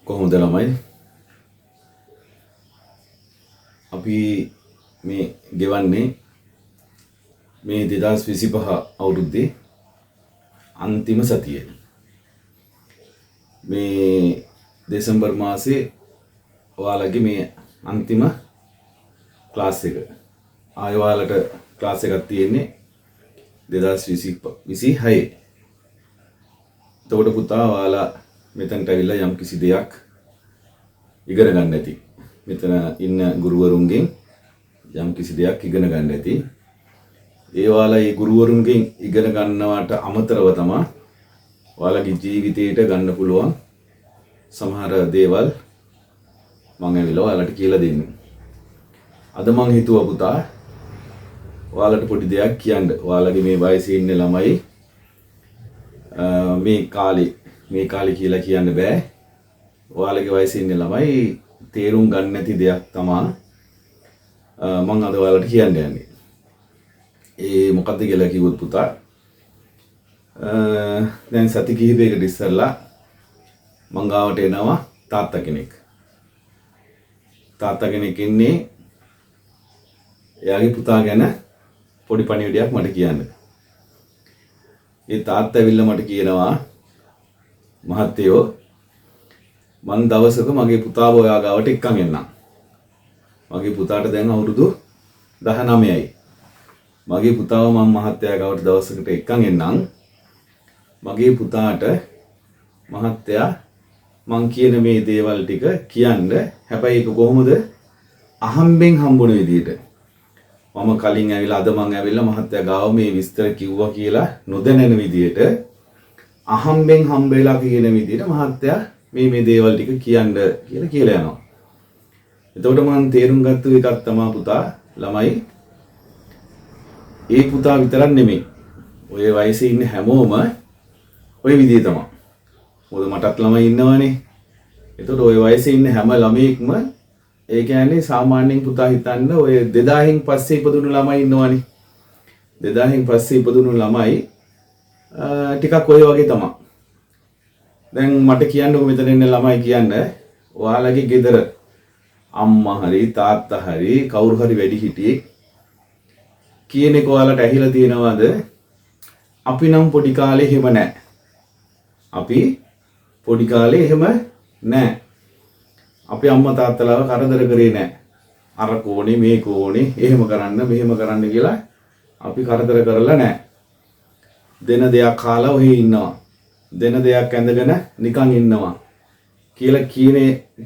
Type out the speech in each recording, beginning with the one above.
කොහොමද ළමයි අපි මේ ගෙවන්නේ මේ 2025 අවුරුද්දේ අන්තිම සතියේ මේ දෙසැම්බර් මාසේ ඔයාලගේ මේ අන්තිම ක්ලාස් එක ආයෙ ඔයාලට ක්ලාස් එකක් තියෙන්නේ 2026 එතකොට පුතා ඔයාලා මෙතනට ඇවිල්ලා යම් කිසි දෙයක් ඉගෙන ගන්න ඇති. මෙතන ඉන්න ගුරුවරුන්ගෙන් යම් කිසි දෙයක් ඉගෙන ගන්න ඇති. ඒ ඔයාලා ඒ ගුරුවරුන්ගෙන් ඉගෙන ගන්නවට අමතරව තමයි ඔයාලගේ ජීවිතේට ගන්න පුළුවන් සමහර දේවල් මම ඇවිල්ලා ඔයාලට කියලා දෙන්නේ. අද මම හිතුවා පුතා ඔයාලට පොඩි දෙයක් කියන්න. ඔයාලගේ මේ වයසේ ඉන්න ළමයි මේ කාලේ කියලා කියන්න බෑ. ඔයාලගේ වයසේ ඉන්න ළමයි තේරුම් ගන්න නැති දෙයක් තමයි මම අද ඔයාලට කියන්න යන්නේ. ඒ මොකද්ද කියලා කිව්වොත් පුතා දැන් සති කිහිපයකට ඉස්සෙල්ලා මං ගාවට එනවා තාත්තා කෙනෙක්. තාත්තා කෙනෙක් ඉන්නේ එයාගේ පුතා ගැන පොඩි පණිවිඩයක් මට කියන්න. ඒ තාත්තා ඇවිල්ලා මට කියනවා මහත්තයෝ මං දවසක මගේ පුතාව ඔයා ගාවට එක්කන් එන්නම්. මගේ පුතාට දැන් අවුරුදු 19යි. මගේ පුතාව මම මහත්තයා ගාවට දවසකට එක්කන් එන්නම්. මගේ පුතාට මහත්තයා මං කියන මේ දේවල් ටික කියන්න. හැබැයි ඒක කොහොමද අහම්බෙන් හම්බුන විදියට. මම කලින් ඇවිල්ලා අද මං ඇවිල්ලා මහත්තයා ගාව මේ විස්තර කිව්වා කියලා නොදැනෙන විදියට අහම්බෙන් හම්බෙලා කියන විදියට මහත්තයා මේ දේවල් ටික කියන්න කියලා යනවා. එතකොට මම තේරුම් ගත්ත එකක් තමයි පුතා ළමයි ඒ පුතා විතරක් නෙමෙයි. ඔය වයසේ ඉන්න හැමෝම ඔය විදිය තමයි. මොකද මටත් ළමයි ඉන්නවනේ. එතකොට ඔය වයසේ ඉන්න හැම ළමයෙක්ම ඒ කියන්නේ සාමාන්‍යයෙන් පුතා හිතන්න ඔය 2000න් පස්සේ ඉපදුණු ළමයි ඉන්නවනේ. 2000න් පස්සේ ඉපදුණු ළමයි ටිකක් ඔය වගේ තමයි. දැන් මට කියන්නකො මෙතන ඉන්න ළමයි කියන්න ඔයාලගේ ගෙදර අම්මා හරි තාත්තා හරි කවුරු හරි වැඩි හිටියෙක් කියන එක ඔයාලට ඇහිලා තියෙනවද? අපි නම් පොඩි කාලේ එහෙම නැහැ. අපි පොඩි කාලේ එහෙම නැහැ. අපි අම්මා තාත්තලාව කරදර කරේ නැහැ. අර කෝණේ මේ කෝණේ එහෙම කරන්න මෙහෙම කරන්න කියලා අපි කරදර කරලා නැහැ. දෙන දෙයක් කාලා ඔහේ ඉන්නවා. දෙන දෙයක් ඇඳගෙන නිකන් ඉන්නවා කියලා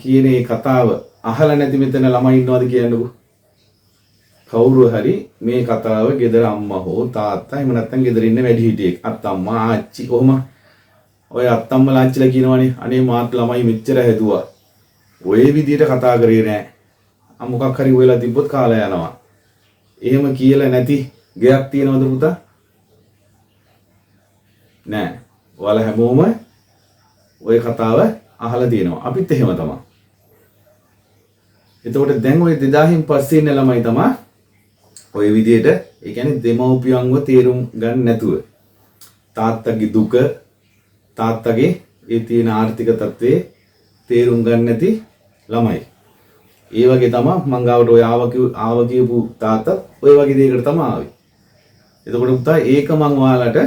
කියන්නේ කතාව අහලා නැති මෙතන ළමයි ඉන්නවද කියන්නකෝ. කවුරු හරි මේ කතාව ගෙදර අම්මා හෝ තාත්තා එහෙම නැත්නම් ගෙදර ඉන්න වැඩි හිටියෙක් අත්තම්මා ආච්චි කොහොම ඔය අත්තම්මලා ආච්චිලා කියනවනේ අනේ මාත් ළමයි මෙච්චර හැදුවා. ඔය විදියට කතා කරේ නෑ. මොකක් හරි ඔයලා තිබ්බොත් කාලා යනවා. එහෙම කියලා නැති ගයක් තියනවද පුතා? නෑ. ඔයාලා හැමෝම ඔය කතාව අහලා තියෙනවා. අපිත් එහෙම තමයි. එතකොට දැන් ඔය 2000න් පස්සේ ඉන්න ළමයි තමයි ඔය විදියට ඒ කියන්නේ දෙමව්පියන්ව තේරුම් ගන්න නැතුව තාත්තගේ දුක තාත්තගේ ඒ තියෙන ආර්ථික තත්ත්වේ තේරුම් ගන්න නැති ළමයි. ඒ වගේ තමයි මං ගාවට ඔය ආව කියපු තාත්තත් ඔය වගේ දෙයකට තමයි ආවේ. එතකොට පුතා ඒක මං ඔයාලට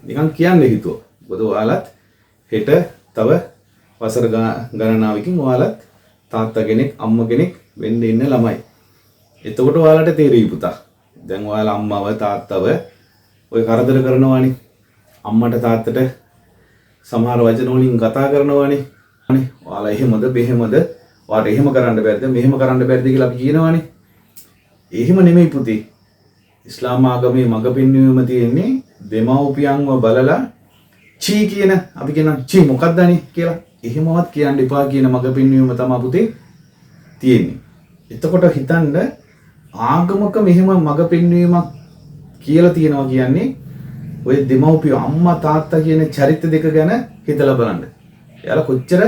නිකන් කියන්න හිතුවා. මොකද ඔයාලත් හෙට තව වසර ගණනාවකින් ඔයාලත් තාත්තා කෙනෙක් අම්මා කෙනෙක් වෙන්න ඉන්න ළමයි. එතකොට ඔයාලට තේරෙයි පුතා. දැන් ඔයාලා අම්මව තාත්තව ඔය කරදර කරනවානේ. අම්මට තාත්තට සමහර වචන වලින් කතා කරනවානේ. ඔයාලා එහෙමද මෙහෙමද ඔයාලට එහෙම කරන්න බැරිද මෙහෙම කරන්න බැරිද කියලා අපි කියනවානේ. එහෙම නෙමෙයි පුතේ. ඉස්ලාම් ආගමේ මඟ පෙන්වීම තියෙන්නේ දෙමව්පියන්ව බලලා චී කියන අපි කියන චී මොකක්ද අනේ කියලා එහෙමවත් කියන්න එපා කියන මඟ පෙන්වීම තමයි පුතේ තියෙන්නේ. එතකොට හිතන්න ආගමක මෙහෙම මඟ පෙන්වීමක් කියලා තියෙනවා කියන්නේ ඔය දෙමව්පිය අම්මා තාත්තා කියන චරිත දෙක ගැන හිතලා බලන්න. එයාලා කොච්චර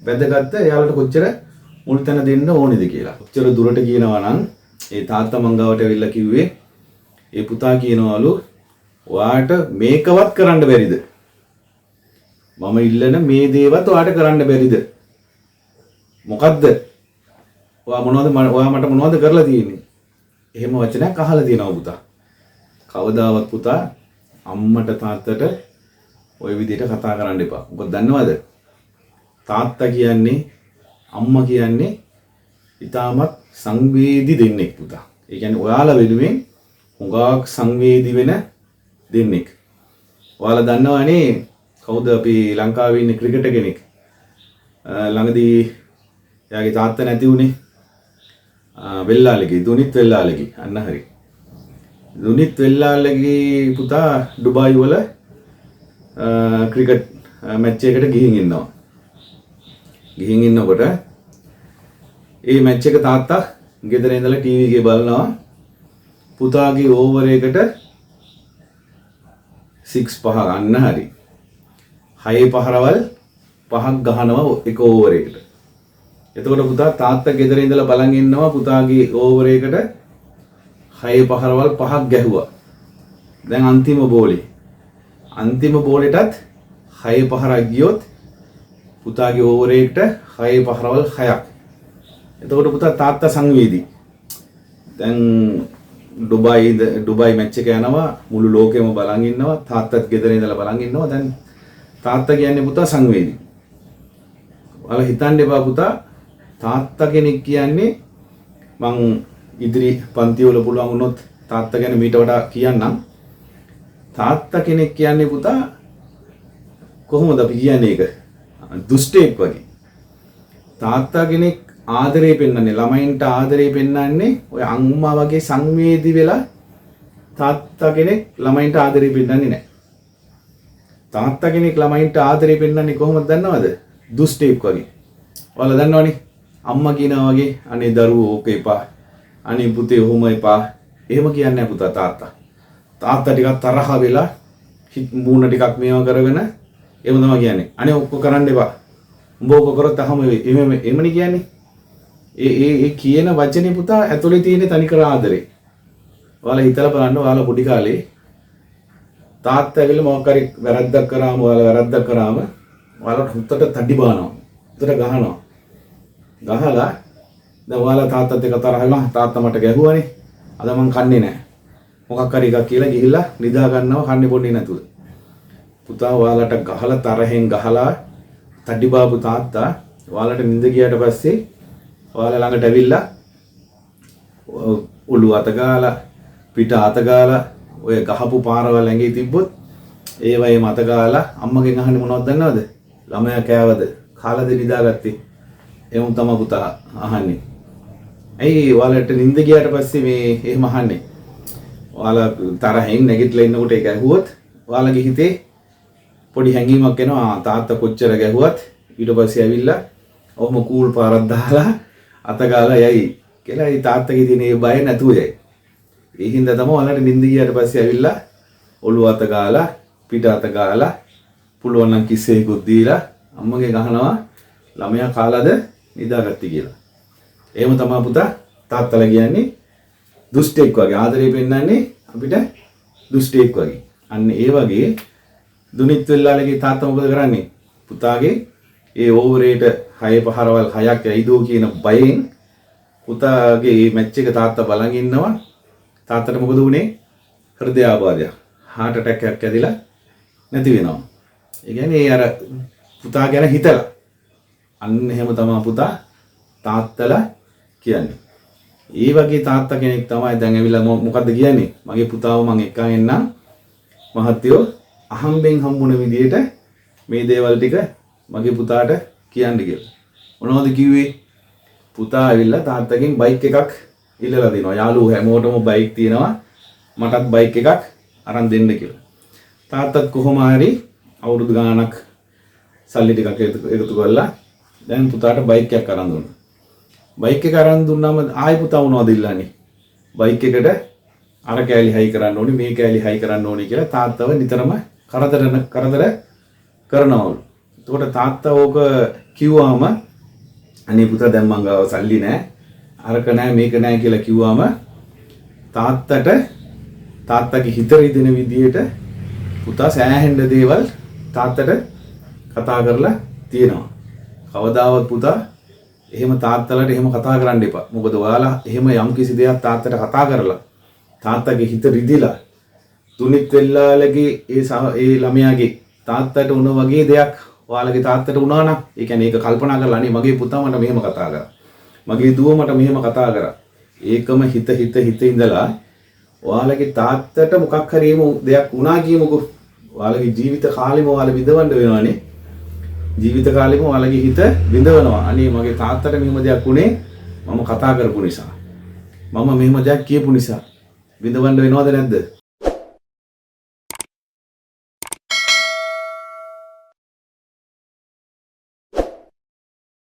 වැදගත්ද එයාලට කොච්චර මුල් තැන දෙන්න ඕනේද කියලා. කොච්චර දුරට කියනවා නම් ඒ තාත්තා මං ගාවට ඇවිල්ලා කිව්වේ ඒ පුතා කියනවලු ඔයාට මේකවත් කරන්න බැරිද? මම ඉල්ලන මේ දේවත් ඔයාට කරන්න බැරිද? මොකද්ද? ඔයා මට මොනවද කරලා තියෙන්නේ? එහෙම වචනයක් අහලා තියෙනවා පුතා. කවදාවත් පුතා අම්මට තාත්තට ওই විදිහට කතා කරන්න එපා. මොකද දන්නවද? තාත්තා කියන්නේ අම්මා කියන්නේ ඊටමත් සංවේදී දෙන්නෙක් පුතා. ඒ කියන්නේ ඔයාලා වෙනුවෙන් හුඟක් සංවේදී වෙන දෙන්නෙක්. ඔයාලා දන්නවනේ කවුද අපි ලංකාවේ ඉන්න ක්‍රිකටර් කෙනෙක් ළඟදී එයාගේ තාත්තා නැති වුණේ වෙල්ලාලගේ දුනිත් වෙල්ලාලගේ අන්න හරි. දුනිත් වෙල්ලාලගේ පුතා ඩුබායි වල ක්‍රිකට් මැච් එකකට ගිහින් ඉන්නවා. ගිහින් ඉන්නකොට ඒ මැච් එක තාත්තා ගෙදර ඉඳලා ටීවී එකේ බලනවා. පුතාගේ ඕවර් එකට 6 පහ ගන්න හරි. 6 පහරවල් 5ක් ගහනවා එක ඕවර් එකට. එතකොට පුතා තාත්තා ගෙදර ඉඳලා බලන් ඉන්නවා පුතාගේ ඕවර් එකට 6 පහරවල් 5ක් ගැහුවා. දැන් අන්තිම බෝලේ. අන්තිම බෝලෙටත් 6 පහරක් ගියොත් පුතාගේ ඕවර් එකට 6 පහරවල් 6ක්. එතකොට පුතා තාත්තා සංවේදී. දැන් ඩුබායි මැච් එක යනවා මුළු ලෝකෙම බලන් ඉන්නවා තාත්තත් ගෙදර ඉඳලා බලන් ඉන්නවා. දැන් තාත්තා කියන්නේ පුතා සංවේදී. ඔයාලා හිතන්න එපා පුතා තාත්තා කෙනෙක් කියන්නේ මං ඉදිරි පන්ති වල පුළුවන් වුණොත් තාත්තා ගැන මීට වඩා කියන්නම්. තාත්තා කෙනෙක් කියන්නේ පුතා කොහොමද අපි කියන්නේ ඒක? දුෂ්ටයෙක් වගේ. තාත්තා කෙනෙක් ආදරේ පෙන්වන්නේ ළමයින්ට ආදරේ පෙන්වන්නේ ඔය අම්මා වගේ සංවේදී වෙලා තාත්තා කෙනෙක් ළමයින්ට ආදරේ පෙන්වන්නේ නැහැ. තාත්තා කෙනෙක් ළමයින්ට ආදරේ පෙන්වන්නේ කොහොමද දන්නවද? දුෂ්ටයෙක් වගේ. ඔයාලා දන්නවනේ අම්මා කියනවා වගේ අනේ දරුවෝ ඕක එපා. අනේ පුතේ ඔහොම එපා. එහෙම කියන්නේ නැහැ පුතා තාත්තා. තාත්තා ටිකක් තරහ වෙලා මූණ ටිකක් මේවා කරගෙන එහෙම තමයි කියන්නේ. අනේ ඔක්කො කරන්න එපා. උඹ ඔක්කො කරොත් අහම එමනේ කියන්නේ. ඒ කියන වචනේ පුතා ඇතුලේ තියෙන තනිකර ආදරේ. ඔයාලා හිතලා බලන්න ඔයාලා පොඩි කාලේ තාත්තා ඇවිල්ලා මොකක් හරි වැරද්දක් කරාම ඔයාලට හුත්තට තඩි බානවා. හුත්තට ගහනවා. ගහලා දැන් ඔයාලා තාත්තත් එක්ක තරහ වෙලා තාත්තා මට ගැහුවානේ. අද මං කන්නේ නැහැ. මොකක් හරි එකක් කියලා ගිහිල්ලා නිදා ගන්නවා කන්නේ බොන්නේ නැතුව. පුතා ඔයාලට ගහලා තරහෙන් ගහලා තඩි බාපු තාත්තා ඔයාලට නිින්ද ගියාට පස්සේ ඔයාලා ළඟට ඇවිල්ලා ඔළුව අත ගාලා පිට අත ගාලා ඔය ගහපු පාරවල් ඇඟේ තිබ්බොත් ඒවයේ මත ගාලා අම්මගෙන් අහන්නේ මොනවද දන්නවද? ළමයා කෑවද? කාලාද නිදාගත්තේ? එහෙම තමයි පුතා අහන්නේ. ඇයි ඔයාලට නිින්ද ගියාට පස්සේ මේ එහෙම අහන්නේ? ඔයාලා තරහෙන් නැගිටලා ඉන්නකොට ඒක ඇහුවොත් ඔයාලගේ හිතේ පොඩි හැඟීමක් එනවා තාත්තා කොච්චර ගැහුවත් ඊට පස්සේ ඇවිල්ලා ඔහොම කූල් පාරක් දාලා අත ගාලා යයි කියලා ඒ තාත්තගේ තියෙන ඒ බය නැතුව යයි. ඒ හින්දා තමයි ඔයාලට නිින්ද ගියාට පස්සේ ඇවිල්ලා ඔළුව අත ගාලා පිට අත ගාලා පුළුවන් නම් කිස්සෙකුත් දීලා අම්මගේ ගහනවා ළමයා කාලාද නිදාගත්තේ කියලා. එහෙම තමයි පුතා තාත්තලා කියන්නේ දුෂ්ටෙක් වගේ ආදරේ පෙන්නන්නේ අපිට දුෂ්ටෙක් වගේ. අන්න ඒ වගේ දුනිත් වෙල්ලාලගේ තාත්තා මොකද කරන්නේ? පුතාගේ ඒ ඕවරේට 6 පහරවල් 6ක් ඇයිදෝ කියන බයෙන් පුතාගේ මේ මැච් එක තාත්තා බලන් ඉන්නවා. තාත්තට මොකද වුනේ? හෘදයාබාධයක්. heart attack එකක් ඇදිලා නැති වෙනවා. ඒ කියන්නේ අර පුතා ගැන හිතලා. අන්න එහෙම තමයි පුතා තාත්තලා කියන්නේ. ඒ වගේ තාත්තා කෙනෙක් තමයි දැන් ඇවිල්ලා මොකද්ද කියන්නේ? මගේ පුතාව මං එක්කන් එන්නම්. මහත්තයෝ අහම්බෙන් හම්බුන විදියට මේ දේවල් ටික මගේ පුතාට කියන්න කියලා. මොනවද කිව්වේ? පුතා ඇවිල්ලා තාත්තගෙන් බයික් එකක් ඉල්ලලා දෙනවා. යාළුවෝ හැමෝටම බයික් තියෙනවා. මටත් බයික් එකක් අරන් දෙන්න කියලා. තාත්තත් කොහොම හරි අවුරුදු ගාණක් සල්ලි ටිකක් එකතු කරලා දැන් පුතාට බයික් එකක් අරන් දුන්නා. බයික් එක අරන් දුන්නාම ආයි පුතා මොනවද ඉල්ලන්නේ? බයික් එකට අර කෑලි හයි කරන්න ඕනේ මේ කෑලි හයි කරන්න ඕනේ කියලා තාත්තව නිතරම කරදර කරනවලු. එතකොට තාත්තා ඕක කිව්වම අනේ පුතා දැන් මං ගාව සල්ලි නැහැ. අරක නැහැ මේක නැහැ කියලා කිව්වම තාත්තගේ හිත රිදෙන විදියට පුතා සෑහෙන්න දේවල් තාත්තට කතා කරලා තියෙනවා. කවදාවත් පුතා එහෙම තාත්තලාට එහෙම කතා කරන්න එපා. මොකද ඔයාලා එහෙම යම් කිසි දෙයක් තාත්තට කතා කරලා තාත්තගේ හිත රිදිලා තුනිත් වෙල්ලාලගේ ඒ ළමයාගේ තාත්තට උන වගේ දෙයක් ඔයාලගේ තාත්තට වුණා නම් ඒ කියන්නේ ඒක කල්පනා කරලා අනේ මගේ පුතා මට මෙහෙම කතා කරා. මගේ දුව මට මෙහෙම කතා කරා. ඒකම හිත ඉඳලා ඔයාලගේ තාත්තට මොකක් හරි දෙයක් වුණා කියමුකෝ. ඔයාලගේ ජීවිත කාලෙම ඔයාලා විඳවන්න වෙනවානේ. ජීවිත කාලෙම ඔයාලගේ හිත විඳවනවා. අනේ මගේ තාත්තට මෙහෙම දෙයක් වුණේ මම කතා කරපු නිසා. මම මෙහෙම දෙයක් කියපු නිසා. විඳවන්න වෙනවද නැද්ද?